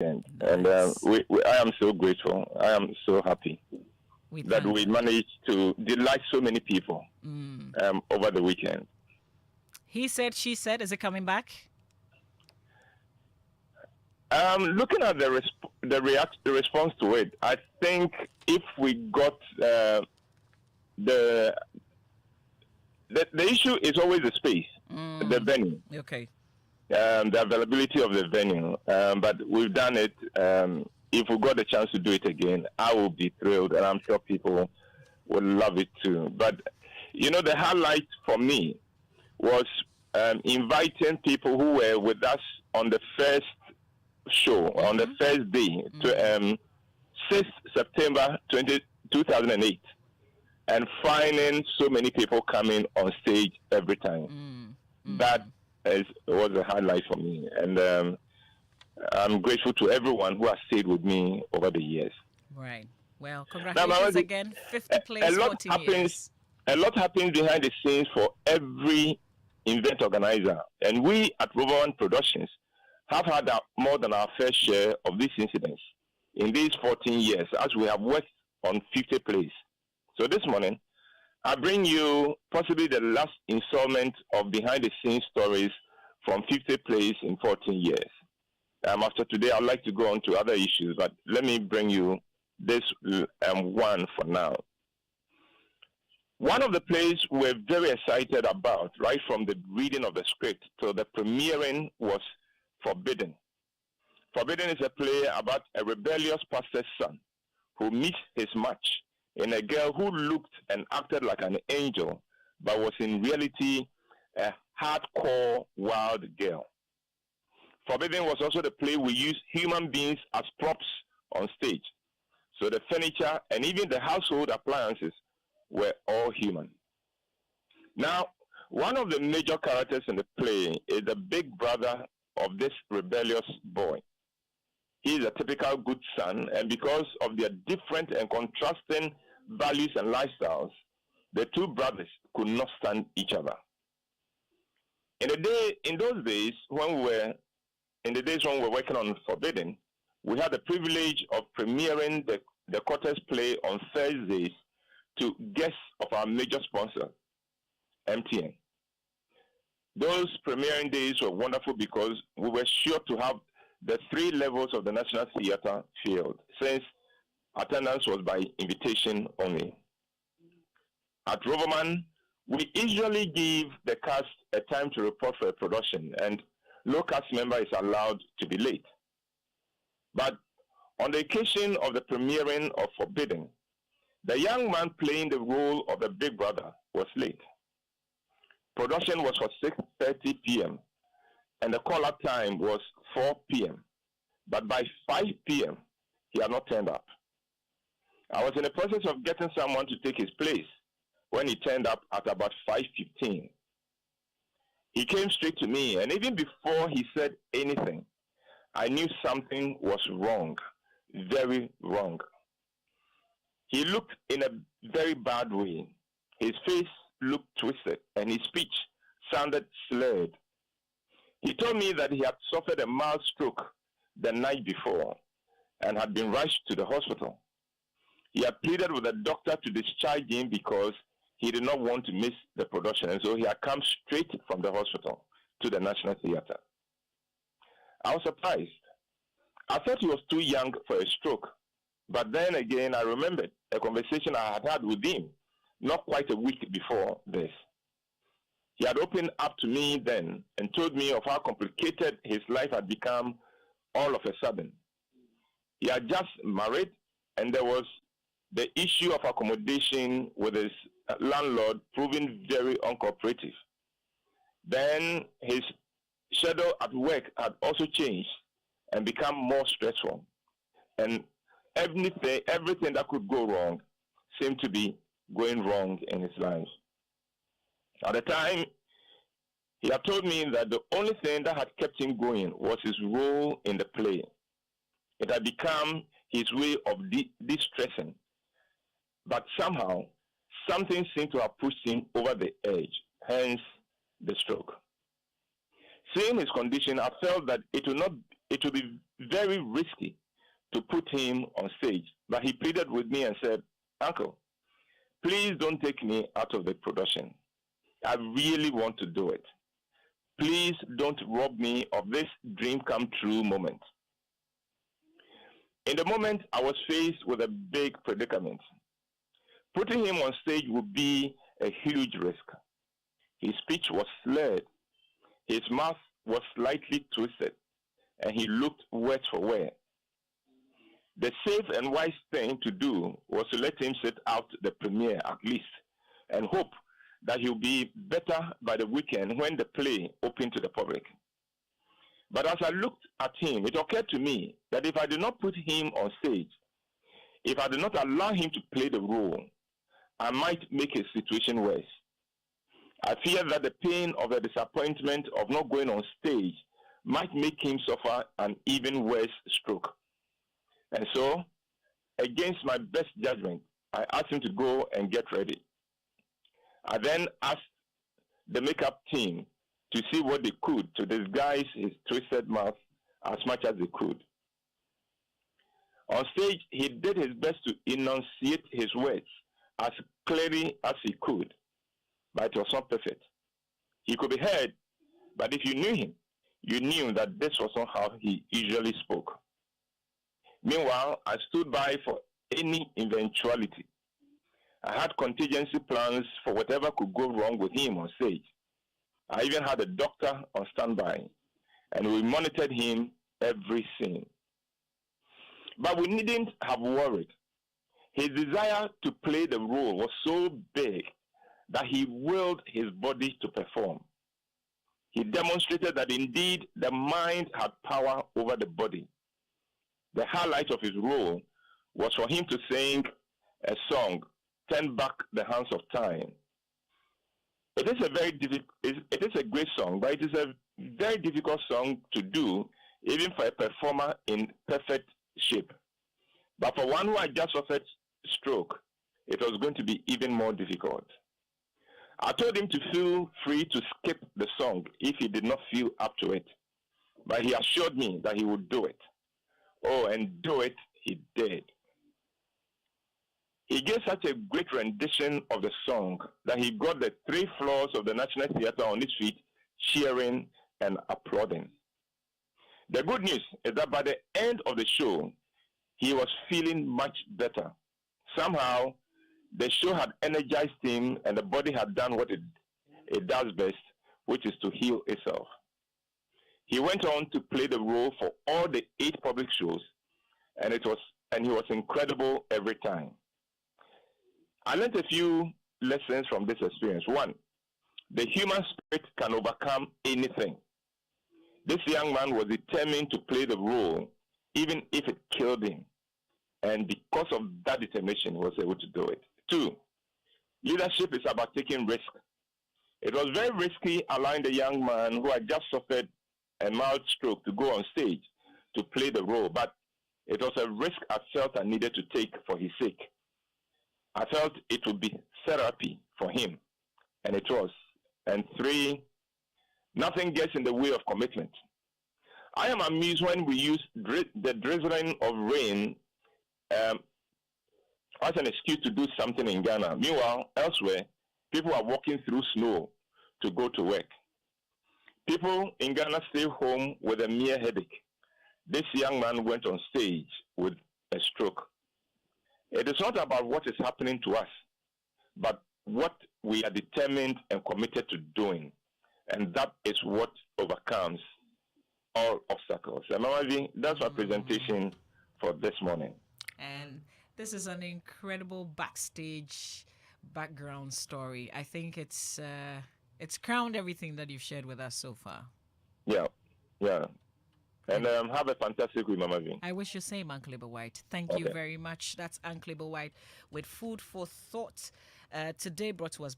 And Nice. I am so grateful. I am so happy We that thank we God. managed to delight so many people over the weekend. He said, she said, is it coming back? Looking at the response to it, I think if we got the the issue is always the space, the venue, Okay. the availability of the venue. But we've done it. If we got the chance to do it again, I will be thrilled, and I'm sure people would love it too. But the highlight for me was inviting people who were with us on the first show, on the first day, to 6th September 2008, and finding so many people coming on stage every time. That was a highlight for me, and I'm grateful to everyone who has stayed with me over the years. Right. Well, Now, congratulations again. 50 a plays, lot 14 happens. years. A lot happens behind the scenes for every event organizer, and we at Rover Productions have had more than our fair share of these incidents in these 14 years, as we have worked on 50 plays. So this morning, I bring you possibly the last installment of behind the scenes stories from 50 plays in 14 years. After today, I'd like to go on to other issues, but let me bring you this one for now. One of the plays we're very excited about, right from the reading of the script to the premiering, was Forbidden. Forbidden is a play about a rebellious pastor's son who meets his match in a girl who looked and acted like an angel, but was in reality a hardcore wild girl. Forbidden was also the play we used human beings as props on stage. So the furniture and even the household appliances were all human. Now, one of the major characters in the play is the big brother of this rebellious boy. He is a typical good son, and because of their different and contrasting values and lifestyles, the two brothers could not stand each other. In those days when we were working on Forbidden, we had the privilege of premiering the quarters play on Thursdays to guests of our major sponsor, MTN. Those premiering days were wonderful because we were sure to have the 3 levels of the National Theatre filled, since attendance was by invitation only. At Roverman, we usually give the cast a time to report for a production, and no cast member is allowed to be late. But on the occasion of the premiering of Forbidden, the young man playing the role of the big brother was late. Production was for 6:30 p.m. and the call-up time was 4 p.m. But by 5 p.m., he had not turned up. I was in the process of getting someone to take his place when he turned up at about 5:15. He came straight to me, and even before he said anything, I knew something was wrong, very wrong. He looked in a very bad way. His face looked twisted, and his speech sounded slurred. He told me that he had suffered a mild stroke the night before and had been rushed to the hospital. He had pleaded with the doctor to discharge him because he did not want to miss the production, and so he had come straight from the hospital to the National Theatre. I was surprised. I thought he was too young for a stroke, but then again I remembered a conversation I had had with him not quite a week before this. He had opened up to me then and told me of how complicated his life had become all of a sudden. He had just married, and there was the issue of accommodation with his landlord proving very uncooperative. Then his schedule at work had also changed and become more stressful. And everything that could go wrong seemed to be going wrong in his life. At the time, he had told me that the only thing that had kept him going was his role in the play. It had become his way of de-stressing. But somehow, something seemed to have pushed him over the edge, hence the stroke. Seeing his condition, I felt that it would not it would be very risky to put him on stage. But he pleaded with me and said, Uncle, please don't take me out of the production. I really want to do it. Please don't rob me of this dream come true moment. In the moment, I was faced with a big predicament. Putting him on stage would be a huge risk. His speech was slurred, his mouth was slightly twisted, and he looked word for word. The safe and wise thing to do was to let him sit out the premiere at least and hope that he'll be better by the weekend when the play opened to the public. But as I looked at him, it occurred to me that if I did not put him on stage, if I did not allow him to play the role, I might make his situation worse. I feared that the pain of the disappointment of not going on stage might make him suffer an even worse stroke. And so, against my best judgment, I asked him to go and get ready. I then asked the makeup team to see what they could to disguise his twisted mouth as much as they could. On stage, he did his best to enunciate his words as clearly as he could, but it was not perfect. He could be heard, but if you knew him, you knew that this was not how he usually spoke. Meanwhile, I stood by for any eventuality. I had contingency plans for whatever could go wrong with him on stage. I even had a doctor on standby, and we monitored him every scene. But we needn't have worried. His desire to play the role was so big that he willed his body to perform. He demonstrated that indeed the mind had power over the body. The highlight of his role was for him to sing a song, Turn Back the Hands of Time. It is a great song, but it is a very difficult song to do, even for a performer in perfect shape. But for one who had just suffered stroke, it was going to be even more difficult. I told him to feel free to skip the song if he did not feel up to it, but he assured me that he would do it. Oh, and do it he did. He gave such a great rendition of the song that he got the 3 floors of the National Theatre on his feet, cheering and applauding. The good news is that by the end of the show, he was feeling much better. Somehow, the show had energized him and the body had done what it does best, which is to heal itself. He went on to play the role for all the 8 public shows, and he was incredible every time. I learned a few lessons from this experience. 1, the human spirit can overcome anything. This young man was determined to play the role, even if it killed him. And because of that determination, he was able to do it. 2, leadership is about taking risk. It was very risky allowing the young man who had just suffered a mild stroke to go on stage to play the role, but it was a risk I felt I needed to take for his sake. I felt it would be therapy for him, and it was. And 3, nothing gets in the way of commitment. I am amused when we use the drizzling of rain as an excuse to do something in Ghana. Meanwhile, elsewhere, people are walking through snow to go to work. People in Ghana stay home with a mere headache. This young man went on stage with a stroke. It is not about what is happening to us, but what we are determined and committed to doing. And that is what overcomes all obstacles. And Mamavi, that's my presentation for this morning. And this is an incredible backstage background story. I think it's crowned everything that you've shared with us so far. Yeah. And have a fantastic week, Mamavi. I wish you same, Uncle White. Thank you very much. That's Uncle White with Food for Thought. Today brought to us